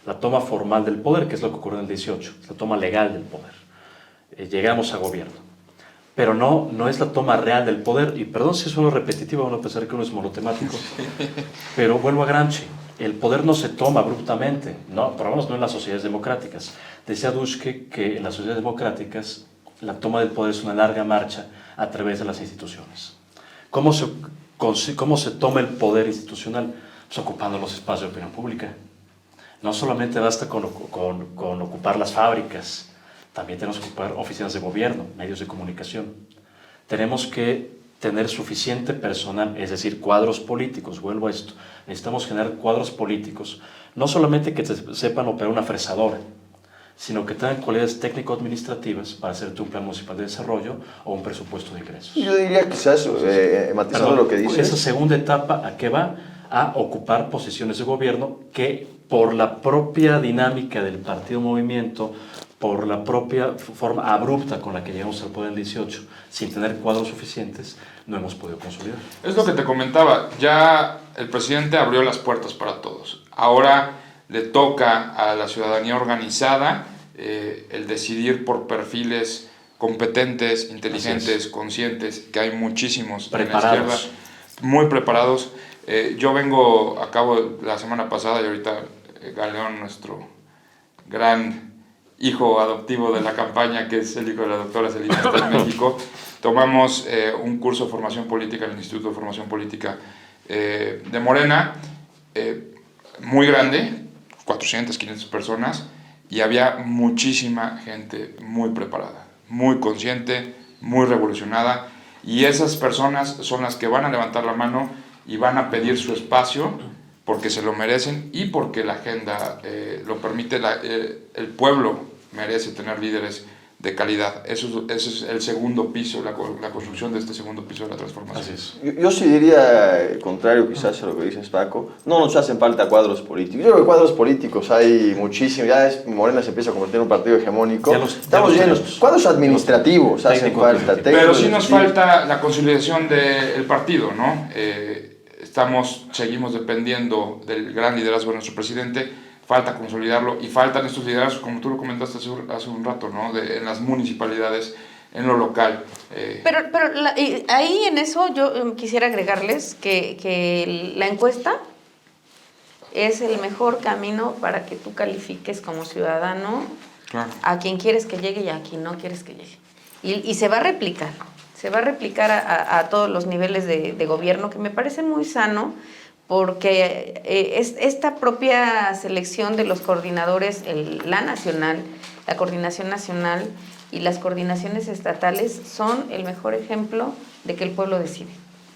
La toma formal del poder, que es lo que ocurrió en el 18, es la toma legal del poder. Llegamos a gobierno. Pero no es la toma real del poder, y perdón si suena repetitivo, van a pensar que uno es monotemático, pero vuelvo a Gramsci. El poder no se toma abruptamente, no, por lo menos no en las sociedades democráticas. Decía Duschke que en las sociedades democráticas la toma del poder es una larga marcha a través de las instituciones. ¿Cómo se toma el poder institucional? Pues ocupando los espacios de opinión pública. No solamente basta con ocupar las fábricas, también tenemos que ocupar oficinas de gobierno, medios de comunicación. Tenemos que tener suficiente personal, es decir, cuadros políticos. Vuelvo a esto. Necesitamos generar cuadros políticos, no solamente que sepan operar una fresadora, sino que tengan cualidades técnico-administrativas para hacerte un plan municipal de desarrollo o un presupuesto de ingresos. Yo diría quizás, matizando lo que dices... Esa segunda etapa, ¿a qué va? A ocupar posiciones de gobierno que, por la propia dinámica del partido movimiento, por la propia forma abrupta con la que llegamos al poder en el 18, sin tener cuadros suficientes, no hemos podido consolidar. Es lo que te comentaba, ya el presidente abrió las puertas para todos. Ahora le toca a la ciudadanía organizada el decidir por perfiles competentes, inteligentes, conscientes, que hay muchísimos preparados. En la izquierda, muy preparados. Yo acabo la semana pasada, y ahorita Galeón, nuestro gran hijo adoptivo de la campaña, que es el hijo de la doctora Celina en México, tomamos un curso de formación política en el Instituto de Formación Política de Morena, muy grande, 400, 500 personas, y había muchísima gente muy preparada, muy consciente, muy revolucionada, y esas personas son las que van a levantar la mano y van a pedir su espacio porque se lo merecen y porque la agenda lo permite. El pueblo merece tener líderes de calidad. Eso es el segundo piso, la construcción de este segundo piso de la transformación. Así es. Yo sí diría, contrario quizás a lo que dices, Paco, no nos hacen falta cuadros políticos. Yo creo que cuadros políticos hay muchísimos. Morena se empieza a convertir en un partido hegemónico. Estamos llenos. Cuadros administrativos hacen falta. Pero sí nos falta la consolidación del partido, ¿no? Seguimos dependiendo del gran liderazgo de nuestro presidente. Falta consolidarlo y faltan estos liderazgos, como tú lo comentaste hace un rato, ¿no? En las municipalidades, en lo local. Pero ahí en eso yo quisiera agregarles que la encuesta es el mejor camino para que tú califiques como ciudadano, claro, a quien quieres que llegue y a quien no quieres que llegue. Y se va a replicar. Se va a replicar a todos los niveles de gobierno, que me parece muy sano, porque esta propia selección de los coordinadores, la coordinación nacional y las coordinaciones estatales son el mejor ejemplo de que el pueblo decide.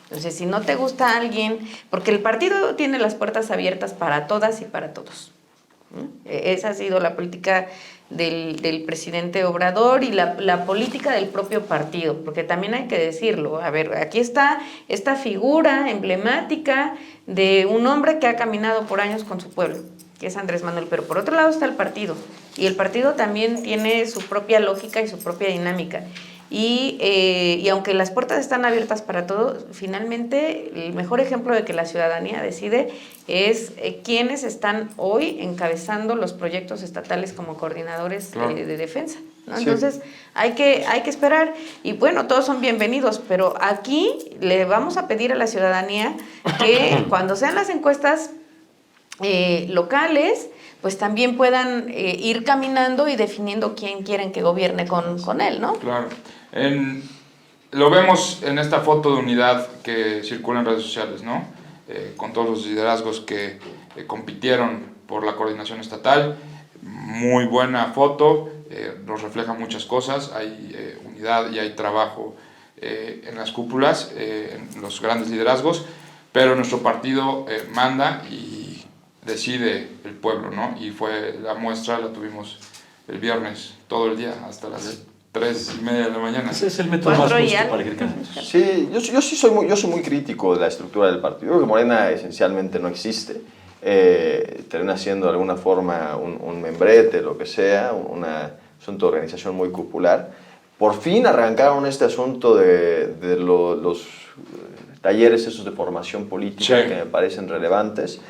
Entonces, si no te gusta alguien, porque el partido tiene las puertas abiertas para todas y para todos. Esa ha sido la política del presidente Obrador y la política del propio partido, porque también hay que decirlo. A ver, aquí está esta figura emblemática de un hombre que ha caminado por años con su pueblo, que es Andrés Manuel, pero por otro lado está el partido, y el partido también tiene su propia lógica y su propia dinámica. Y aunque las puertas están abiertas para todos, finalmente el mejor ejemplo de que la ciudadanía decide es quienes están hoy encabezando los proyectos estatales como coordinadores, claro, de defensa, ¿no? Sí. Entonces hay que esperar, y bueno, todos son bienvenidos, pero aquí le vamos a pedir a la ciudadanía que cuando sean las encuestas locales, pues también puedan ir caminando y definiendo quién quieren que gobierne con él, ¿no? Claro. Lo vemos en esta foto de unidad que circula en redes sociales, ¿no? Con todos los liderazgos que compitieron por la coordinación estatal. Muy buena foto, nos refleja muchas cosas, hay unidad y hay trabajo en las cúpulas, en los grandes liderazgos, pero nuestro partido manda y decide el pueblo, ¿no? Y fue la muestra, la tuvimos el viernes todo el día, hasta las 3:30 de la mañana. Ese es el método más justo para elegir candidatos. Sí, yo sí soy muy crítico de la estructura del partido. Yo creo que Morena esencialmente no existe. Termina siendo de alguna forma un membrete, lo que sea, un asunto de organización muy cupular. Por fin arrancaron este asunto de los talleres esos de formación política, sí, que me parecen relevantes.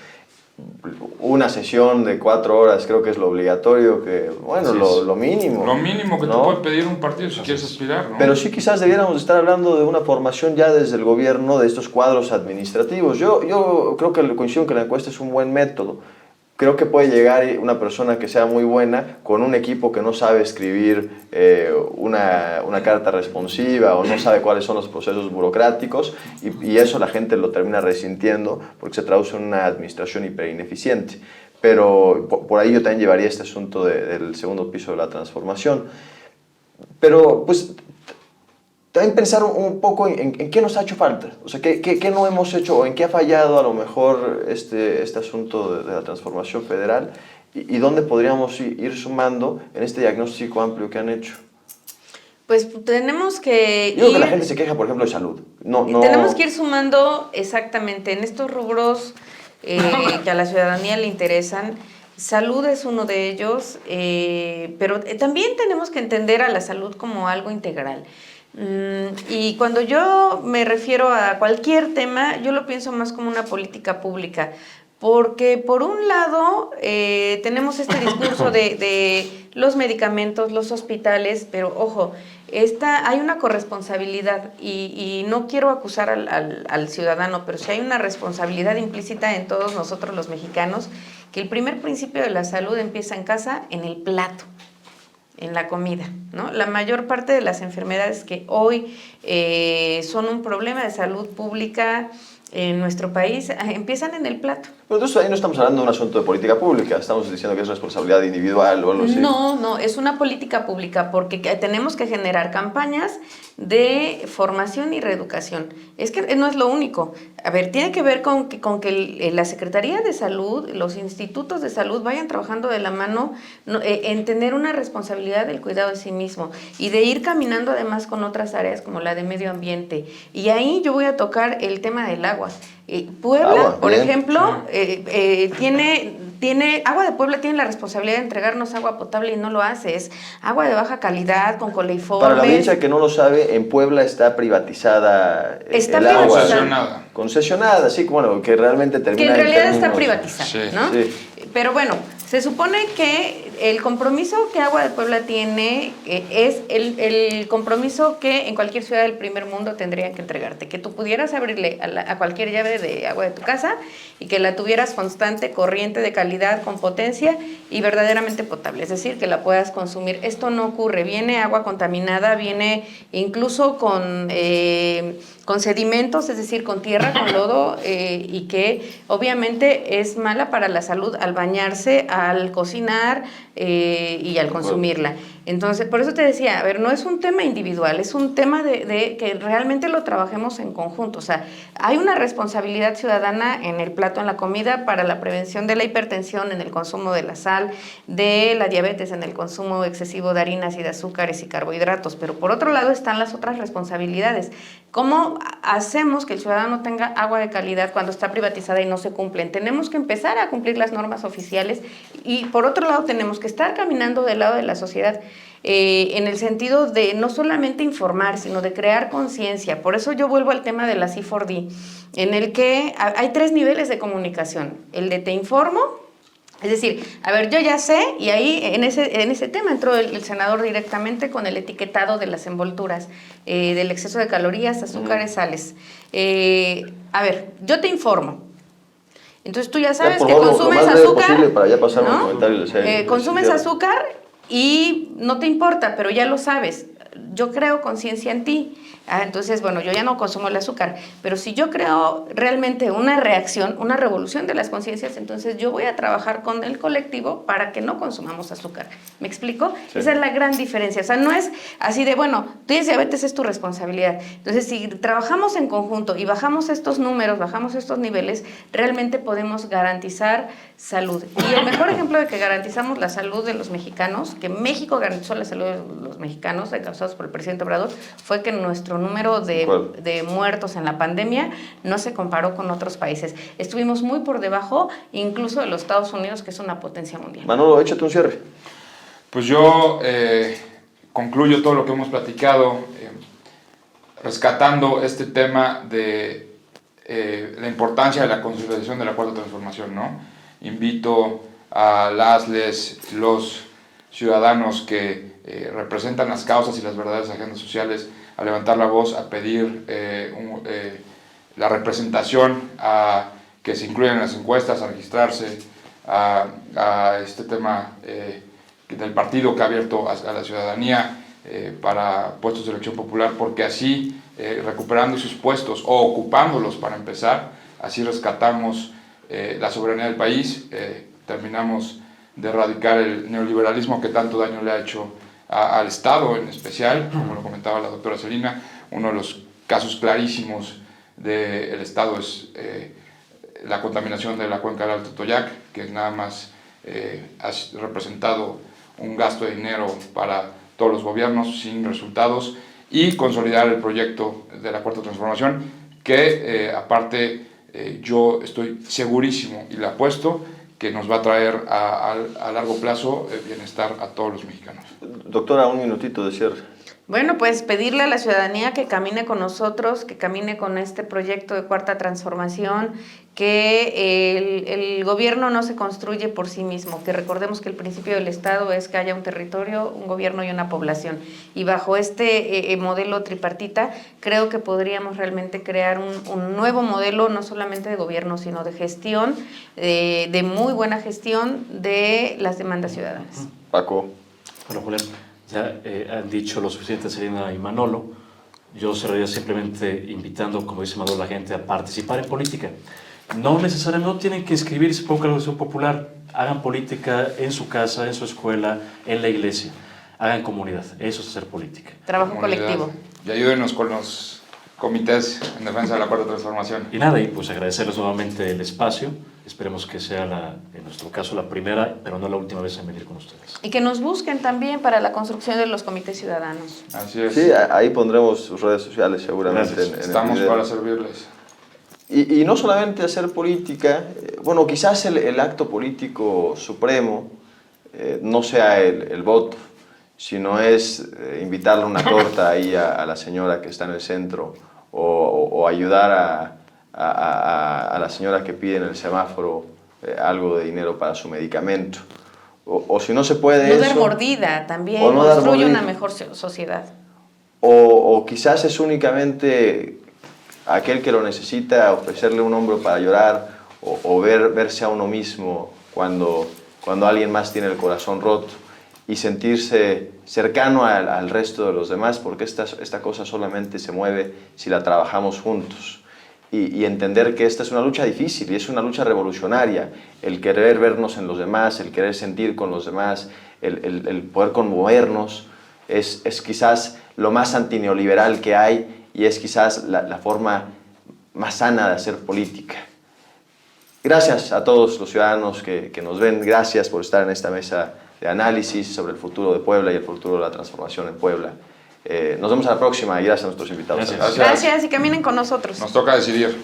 Una sesión de 4 horas creo que es lo obligatorio, que bueno, lo mínimo. Lo mínimo que te puede pedir un partido si quieres aspirar, ¿no? Pero sí quizás debiéramos estar hablando de una formación ya desde el gobierno de estos cuadros administrativos. Yo creo que coincido en que la encuesta es un buen método. Creo que puede llegar una persona que sea muy buena con un equipo que no sabe escribir una carta responsiva o no sabe cuáles son los procesos burocráticos y eso la gente lo termina resintiendo porque se traduce en una administración hiperineficiente. Pero por ahí yo también llevaría este asunto del segundo piso de la transformación. Pero pues también pensar un poco en qué nos ha hecho falta, o sea, qué no hemos hecho o en qué ha fallado a lo mejor este asunto de la transformación federal y dónde podríamos ir sumando en este diagnóstico amplio que han hecho. Pues tenemos que Digo que la gente se queja, por ejemplo, de salud. Tenemos que ir sumando exactamente en estos rubros que a la ciudadanía le interesan. Salud es uno de ellos, pero también tenemos que entender a la salud como algo integral. Y cuando yo me refiero a cualquier tema, yo lo pienso más como una política pública, porque por un lado tenemos este discurso de los medicamentos, los hospitales, pero ojo, hay una corresponsabilidad y no quiero acusar al ciudadano, pero sí hay una responsabilidad implícita en todos nosotros los mexicanos, que el primer principio de la salud empieza en casa, en el plato, en la comida, ¿no? La mayor parte de las enfermedades que hoy son un problema de salud pública en nuestro país empiezan en el plato. Pero entonces ahí no estamos hablando de un asunto de política pública, estamos diciendo que es responsabilidad individual o algo así. No, es una política pública porque tenemos que generar campañas de formación y reeducación. Es que no es lo único. A ver, tiene que ver con que la Secretaría de Salud, los institutos de salud vayan trabajando de la mano en tener una responsabilidad del cuidado de sí mismo y de ir caminando además con otras áreas como la de medio ambiente. Y ahí yo voy a tocar el tema del agua. Puebla, por ejemplo, Agua de Puebla tiene la responsabilidad de entregarnos agua potable y no lo hace. Es agua de baja calidad, con coleiformes. Para la audiencia que no lo sabe, en Puebla está privatizada el agua. Concesionada, sí, bueno, que realmente termina que en realidad está privatizada, sí, ¿no? Sí. Pero bueno, se supone que el compromiso que Agua de Puebla tiene es el compromiso que en cualquier ciudad del primer mundo tendrían que entregarte, que tú pudieras abrirle a cualquier llave de agua de tu casa y que la tuvieras constante, corriente, de calidad, con potencia y verdaderamente potable, es decir, que la puedas consumir. Esto no ocurre, viene agua contaminada, viene incluso con sedimentos, es decir, con tierra, con lodo, y que obviamente es mala para la salud al bañarse, al cocinar y al consumirla. Entonces, por eso te decía, a ver, no es un tema individual, es un tema de que realmente lo trabajemos en conjunto. O sea, hay una responsabilidad ciudadana en el plato, en la comida, para la prevención de la hipertensión, en el consumo de la sal, de la diabetes, en el consumo excesivo de harinas y de azúcares y carbohidratos. Pero por otro lado están las otras responsabilidades. ¿Cómo hacemos que el ciudadano tenga agua de calidad cuando está privatizada y no se cumplen? Tenemos que empezar a cumplir las normas oficiales y por otro lado tenemos que estar caminando del lado de la sociedad en el sentido de no solamente informar, sino de crear conciencia. Por eso yo vuelvo al tema de la C4D, en el que hay 3 niveles de comunicación. El de te informo, es decir, a ver, yo ya sé, y ahí en ese tema entró el senador directamente con el etiquetado de las envolturas, del exceso de calorías, azúcares, sales. A ver, yo te informo. Entonces tú ya sabes que consumes azúcar, para ya pasar ¿no? un comentario Consumes azúcar y no te importa, pero ya lo sabes. yo creo conciencia en ti. Entonces, bueno, yo ya no consumo el azúcar, pero si yo creo realmente una reacción, una revolución de las conciencias, entonces yo voy a trabajar con el colectivo para que no consumamos azúcar. ¿Me explico? Sí. Esa es la gran diferencia. O sea, no es así de, bueno, tú tienes diabetes, es tu responsabilidad. Entonces, si trabajamos en conjunto y bajamos estos números, bajamos estos niveles, realmente podemos garantizar salud. Y el mejor ejemplo de que garantizamos la salud de los mexicanos, que México garantizó la salud de los mexicanos, causados por el presidente Obrador, fue que nuestro número de muertos en la pandemia no se comparó con otros países. Estuvimos muy por debajo, incluso de los Estados Unidos, que es una potencia mundial. Manolo, échate un cierre. Pues yo concluyo todo lo que hemos platicado rescatando este tema de la importancia de la consolidación de la Cuarta Transformación, ¿no? Invito a los ciudadanos que representan las causas y las verdaderas agendas sociales a levantar la voz, a pedir la representación, a que se incluyan en las encuestas, a registrarse, a este tema del partido que ha abierto a la ciudadanía para puestos de elección popular, porque así, recuperando sus puestos o ocupándolos para empezar, así rescatamos la soberanía del país, terminamos de erradicar el neoliberalismo que tanto daño le ha hecho al Estado en especial, como lo comentaba la doctora Celina. Uno de los casos clarísimos del Estado es la contaminación de la cuenca del Alto Toyac, que nada más ha representado un gasto de dinero para todos los gobiernos sin resultados, y consolidar el proyecto de la Cuarta Transformación, que aparte yo estoy segurísimo y le apuesto que nos va a traer a largo plazo bienestar a todos los mexicanos. Doctora, un minutito de cierre. Bueno, pues pedirle a la ciudadanía que camine con nosotros, que camine con este proyecto de Cuarta Transformación, que el gobierno no se construye por sí mismo, que recordemos que el principio del Estado es que haya un territorio, un gobierno y una población. Y bajo este modelo tripartita, creo que podríamos realmente crear un nuevo modelo, no solamente de gobierno, sino de gestión, de muy buena gestión de las demandas ciudadanas. Paco. Bueno, Julián, ya han dicho lo suficiente Celina y Manolo. Yo cerraría simplemente invitando, como dice Manolo, a la gente a participar en política. No necesariamente no tienen que inscribirse por una elección popular. Hagan política en su casa, en su escuela, en la iglesia. Hagan comunidad. Eso es hacer política. Trabajo colectivo. Y ayúdenos con los comités en defensa de la Cuarta Transformación. Y nada, y pues agradecerles nuevamente el espacio. Esperemos que sea, en nuestro caso, la primera, pero no la última vez en venir con ustedes. Y que nos busquen también para la construcción de los comités ciudadanos. Así es. Sí, ahí pondremos sus redes sociales seguramente. En Estamos el video. para servirles. Y no solamente hacer política, bueno, quizás el acto político supremo no sea el voto, sino es invitarle una torta ahí a la señora que está en el centro, o ayudar a la señora que pide en el semáforo algo de dinero para su medicamento. O si no se puede No dar eso, mordida también, o no dar construye mordida. una mejor sociedad. O quizás es únicamente aquel que lo necesita ofrecerle un hombro para llorar, o verse a uno mismo cuando alguien más tiene el corazón roto, y sentirse cercano al resto de los demás, porque esta cosa solamente se mueve si la trabajamos juntos. Y entender que esta es una lucha difícil y es una lucha revolucionaria, el querer vernos en los demás, el querer sentir con los demás, el poder conmovernos, es quizás lo más antineoliberal que hay, y es quizás la forma más sana de hacer política. Gracias a todos los ciudadanos que nos ven, gracias por estar en esta mesa de análisis sobre el futuro de Puebla y el futuro de la transformación en Puebla. Nos vemos a la próxima y gracias a nuestros invitados. Gracias. Gracias y caminen con nosotros. Nos toca decidir.